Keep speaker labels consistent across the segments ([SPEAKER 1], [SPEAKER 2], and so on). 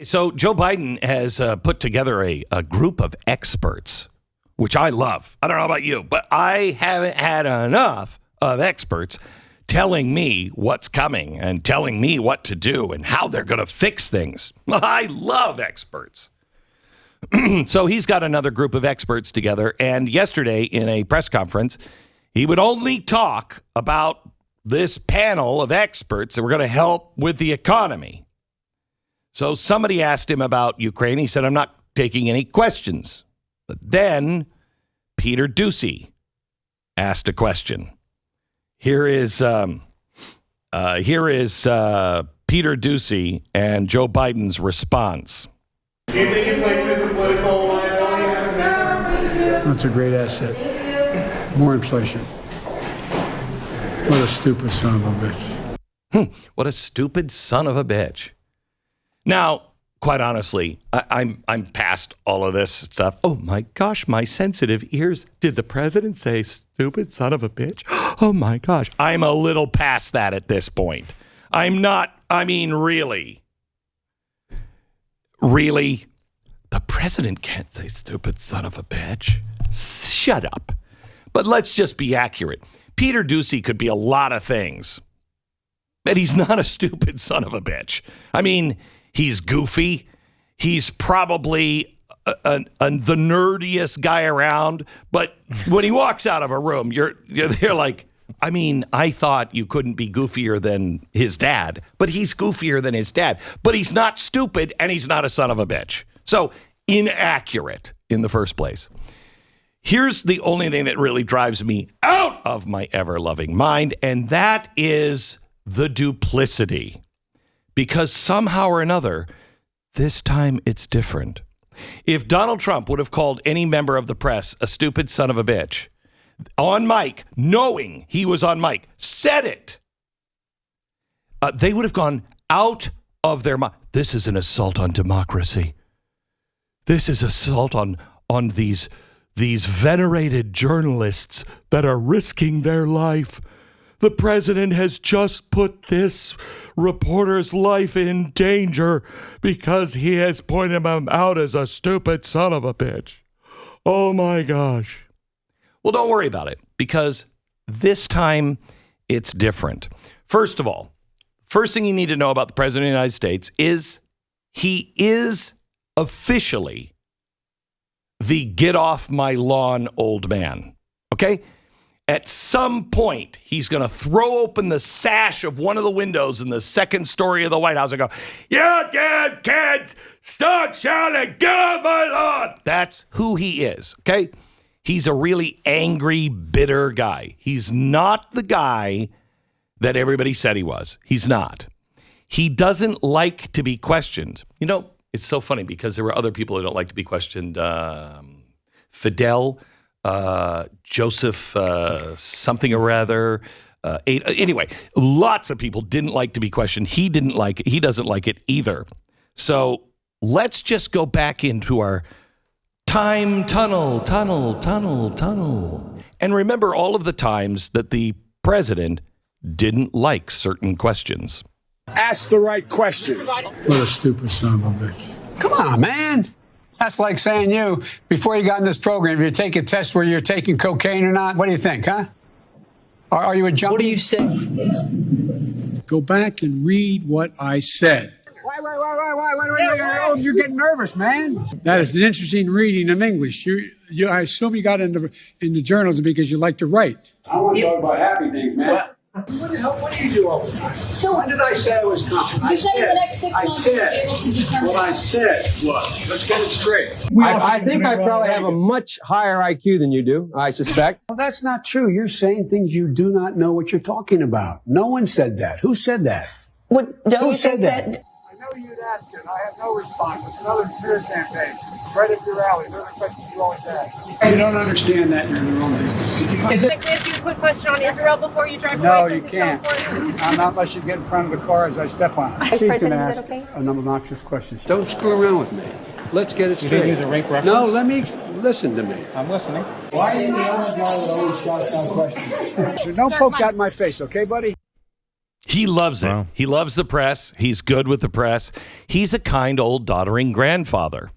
[SPEAKER 1] So Joe Biden has put together a group of experts, which I love. I don't know about you, but I haven't had enough of experts telling me what's coming and telling me what to do and how they're going to fix things. I love experts. So he's got another group of experts together. And yesterday in a press conference, he would only talk about this panel of experts that were going to help with the economy. So somebody asked him about Ukraine. He said, I'm not taking any questions. But then Peter Doocy asked a question. Here is Peter Doocy and Joe Biden's response.
[SPEAKER 2] Do you think inflation is a political liability?
[SPEAKER 3] That's a great asset. More inflation. What a stupid son of a bitch.
[SPEAKER 1] What a stupid son of a bitch. Now, quite honestly, I'm past all of this stuff. Oh my gosh, my sensitive ears. Did the president say stupid son of a bitch? Oh my gosh. I'm a little past that at this point. Really? Really? The president can't say stupid son of a bitch. Shut up. But let's just be accurate. Peter Doocy could be a lot of things. But he's not a stupid son of a bitch. I mean, he's goofy. He's probably the nerdiest guy around. But when he walks out of a room, you're like, I mean, I thought you couldn't be goofier than his dad. But he's goofier than his dad. But he's not stupid, and he's not a son of a bitch. So inaccurate in the first place. Here's the only thing that really drives me out of my ever-loving mind, and that is the duplicity. Because somehow or another, this time it's different. If Donald Trump would have called any member of the press a stupid son of a bitch, on mic, knowing he was on mic, said it, they would have gone out of their mind. This is an assault on democracy. This is assault on these venerated journalists that are risking their life. The president has just put this reporter's life in danger because he has pointed him out as a stupid son of a bitch. Oh my gosh. Well, don't worry about it, because this time it's different. First of all, first thing you need to know about the president of the United States is he is officially the get off my lawn old man. Okay? At some point, he's going to throw open the sash of one of the windows in the second story of the White House and go, "Yeah, Dad, kids, stop shouting, get off my lawn." That's who he is, okay? He's a really angry, bitter guy. He's not the guy that everybody said he was. He's not. He doesn't like to be questioned. You know, it's so funny because there were other people who don't like to be questioned. Fidel, Joseph, something or other. Anyway, lots of people didn't like to be questioned. He didn't like it. He doesn't like it either. So let's just go back into our time tunnel. And remember all of the times that the president didn't like certain questions.
[SPEAKER 4] Ask the right questions.
[SPEAKER 3] What a stupid son of a bitch.
[SPEAKER 5] Come on, man. That's like saying you, before you got in this program, if you take a test where you're taking cocaine or not, what do you think, huh? Are you a junkie?
[SPEAKER 6] What do you say?
[SPEAKER 3] Go back and read what I said.
[SPEAKER 5] Wait. Oh, you're getting nervous, man.
[SPEAKER 3] That is an interesting reading of English. I assume you got into journalism because you like to write.
[SPEAKER 4] I want to talk about happy things, man. What the hell? What do you do all the time? So when did I say I was confident? I said what I said was. Let's get it straight.
[SPEAKER 7] I think I probably have a much higher IQ than you do, I suspect.
[SPEAKER 5] Well, that's not true. You're saying things you do not know what you're talking about. No one said that. Who said that?
[SPEAKER 6] Who said that?
[SPEAKER 4] I know you'd ask it. I have no response. It's another smear campaign. Right up your alley. Those are questions you always ask. You don't understand that. You're in the wrong business.
[SPEAKER 8] Can I ask you a quick question on Israel before you drive
[SPEAKER 5] No,
[SPEAKER 8] away?
[SPEAKER 5] you can't. Not unless you get in front of the car as I step on it.
[SPEAKER 6] Vice
[SPEAKER 5] She's
[SPEAKER 6] President,
[SPEAKER 5] going to
[SPEAKER 6] is
[SPEAKER 5] ask
[SPEAKER 6] that okay?
[SPEAKER 5] an obnoxious question.
[SPEAKER 7] Don't screw around with me. Let's get it straight.
[SPEAKER 4] use a rank reference?
[SPEAKER 7] No, let me listen to me.
[SPEAKER 4] I'm listening.
[SPEAKER 5] Why are you the only guy that always shouts down questions? So don't poke that in my face, okay, buddy?
[SPEAKER 1] He loves it.
[SPEAKER 9] Wow.
[SPEAKER 1] He loves the press. He's good with the press. He's a kind old doddering grandfather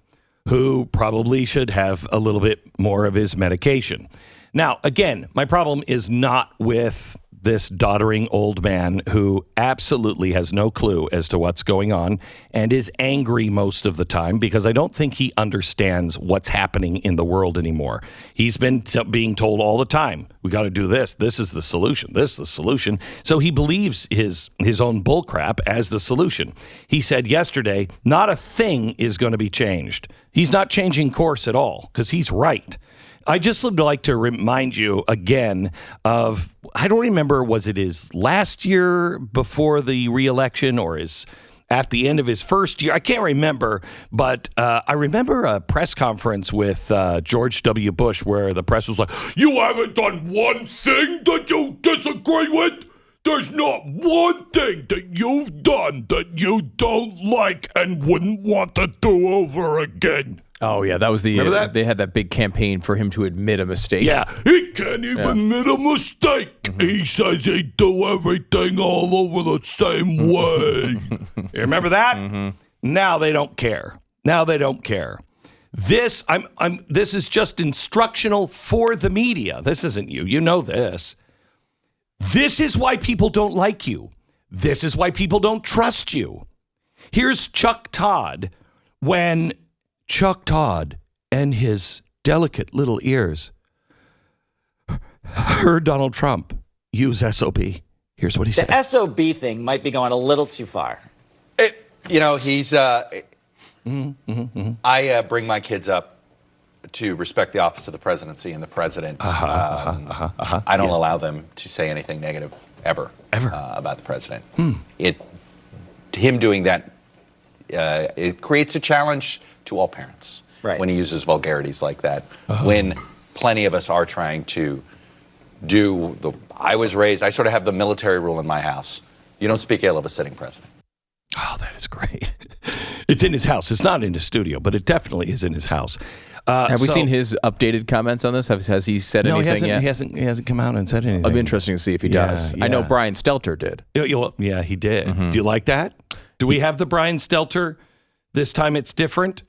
[SPEAKER 1] who probably should have a little bit more of his medication. Now, again, my problem is not with this doddering old man who absolutely has no clue as to what's going on and is angry most of the time because I don't think he understands what's happening in the world anymore. He's been being told all the time, we got to do this. This is the solution. This is the solution. So he believes his own bullcrap as the solution. He said yesterday, not a thing is going to be changed. He's not changing course at all because he's right. I just would like to remind you again of, I don't remember, was it his last year before the re-election or his at the end of his first year? I can't remember, but I remember a press conference with George W. Bush where the press was like, you haven't done one thing that you disagree with? There's not one thing that you've done that you don't like and wouldn't want to do over again.
[SPEAKER 9] Oh, yeah, that was the...
[SPEAKER 1] Remember that?
[SPEAKER 9] They had that big campagn for him to admit a mistake.
[SPEAKER 1] Yeah, he can't even admit a mistake. Mm-hmm. He says he'd do everything all over the same way. You remember that? Mm-hmm. Now they don't care. This this is just instructional for the media. This isn't you. You know this. This is why people don't like you. This is why people don't trust you. Here's Chuck Todd when Chuck Todd and his delicate little ears heard Donald Trump use SOB. Here's what he said.
[SPEAKER 10] The SOB thing might be going a little too far.
[SPEAKER 11] He's... I bring my kids up to respect the office of the presidency and the president. I don't allow them to say anything negative ever. About the president. Him doing that, it creates a challenge to all parents when he uses vulgarities like that. When plenty of us are trying to do the... I sort of have the military rule in my house. You don't speak ill of a sitting president.
[SPEAKER 1] Oh, that is great. It's in his house. It's not in his studio, but it definitely is in his house.
[SPEAKER 9] Have we seen his updated comments on this? Has he said anything yet?
[SPEAKER 1] He hasn't come out and said anything.
[SPEAKER 9] It'll be interesting to see if he does.
[SPEAKER 1] Yeah.
[SPEAKER 9] I know Brian Stelter did.
[SPEAKER 1] Yeah, he did. Mm-hmm. Do you like that? Do we have the Brian Stelter? This time it's different?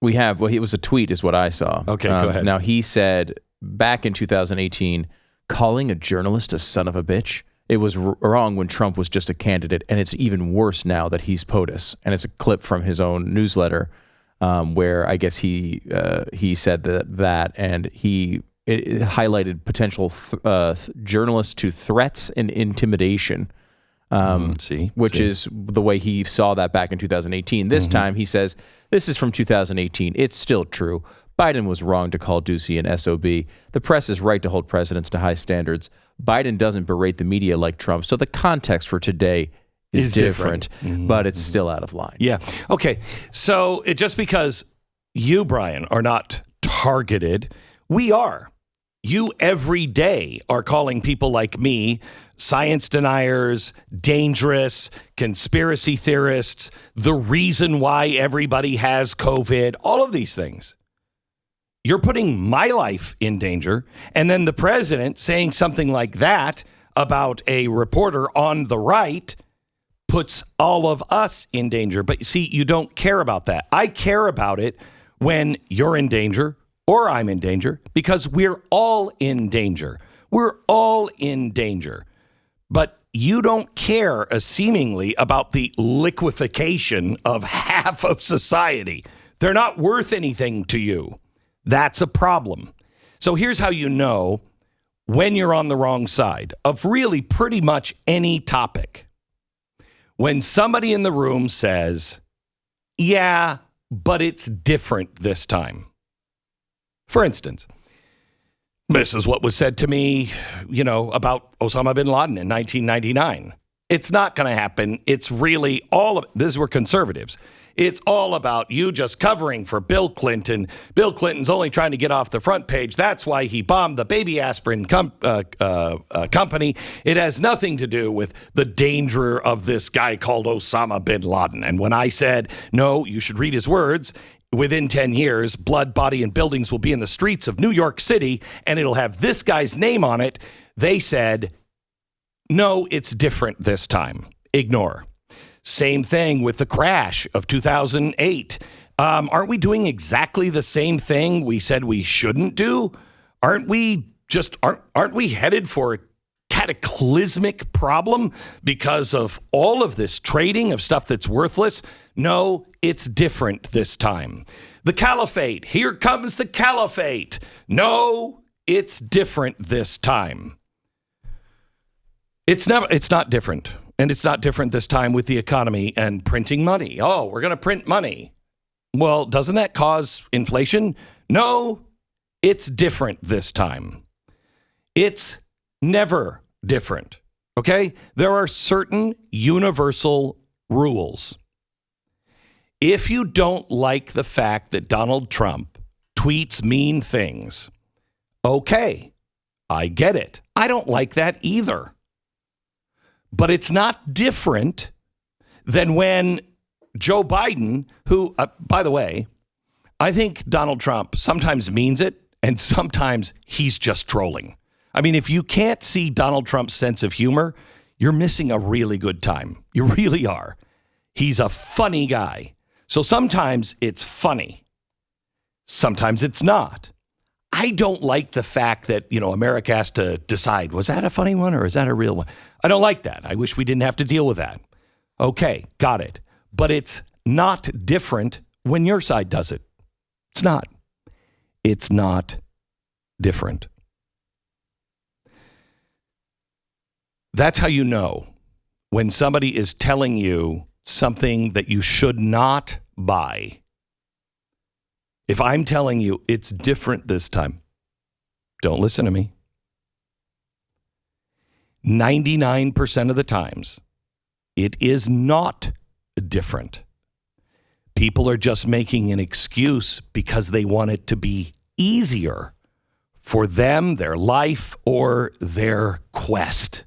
[SPEAKER 9] We have. Well, it was a tweet is what I saw.
[SPEAKER 1] Okay, go ahead.
[SPEAKER 9] Now, he said back in 2018, calling a journalist a son of a bitch, it was wrong when Trump was just a candidate, and it's even worse now that he's POTUS. And it's a clip from his own newsletter where I guess he said that and it highlighted potential journalists to threats and intimidation, which is the way he saw that back in 2018. This time he says, this is from 2018. It's still true. Biden was wrong to call Doocy an SOB. The press is right to hold presidents to high standards. Biden doesn't berate the media like Trump, so the context for today is different, but it's still out of line.
[SPEAKER 1] Yeah. Okay. So just because you, Brian, are not targeted, we are. You every day are calling people like me science deniers, dangerous, conspiracy theorists, the reason why everybody has COVID, all of these things. You're putting my life in danger. And then the president saying something like that about a reporter on the right puts all of us in danger. But see, you don't care about that. I care about it when you're in danger or I'm in danger because we're all in danger. We're all in danger. But you don't care seemingly about the liquefaction of half of society. They're not worth anything to you. That's a problem. So here's how you know when you're on the wrong side of really pretty much any topic. When somebody in the room says, yeah, but it's different this time. For instance, this is what was said to me, about Osama bin Laden in 1999. It's not going to happen. It's really this were conservatives. It's all about you just covering for Bill Clinton. Bill Clinton's only trying to get off the front page. That's why he bombed the baby aspirin company. It has nothing to do with the danger of this guy called Osama bin Laden. And when I said, no, you should read his words, within 10 years, blood, body, and buildings will be in the streets of New York City, and it'll have this guy's name on it, they said, No, it's different this time. Ignore. Same thing with the crash of 2008. Aren't we doing exactly the same thing we said we shouldn't do? Aren't we headed for a cataclysmic problem because of all of this trading of stuff that's worthless? No, it's different this time. The caliphate. Here comes the caliphate. No, it's different this time. It's not different. And it's not different this time with the economy and printing money. Oh, we're going to print money. Well, doesn't that cause inflation? No, it's different this time. It's never different. Okay? There are certain universal rules. If you don't like the fact that Donald Trump tweets mean things, okay, I get it. I don't like that either. But it's not different than when Joe Biden, who, by the way, I think Donald Trump sometimes means it and sometimes he's just trolling. I mean, if you can't see Donald Trump's sense of humor, you're missing a really good time. You really are. He's a funny guy. So sometimes it's funny. Sometimes it's not. I don't like the fact that, America has to decide, was that a funny one or is that a real one? I don't like that. I wish we didn't have to deal with that. Okay, got it. But it's not different when your side does it. It's not. It's not different. That's how you know when somebody is telling you something that you should not buy. If I'm telling you it's different this time, don't listen to me. 99% of the times, it is not different. People are just making an excuse because they want it to be easier for them, their life, or their quest.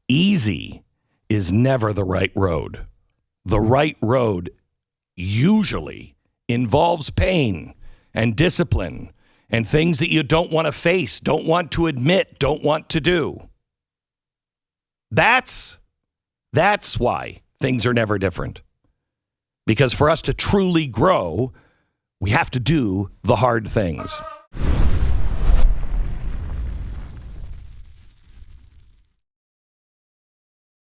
[SPEAKER 1] Easy is never the right road. The right road usually involves pain and discipline and things that you don't want to face, don't want to admit, don't want to do. That's why things are never different. Because for us to truly grow, we have to do the hard things.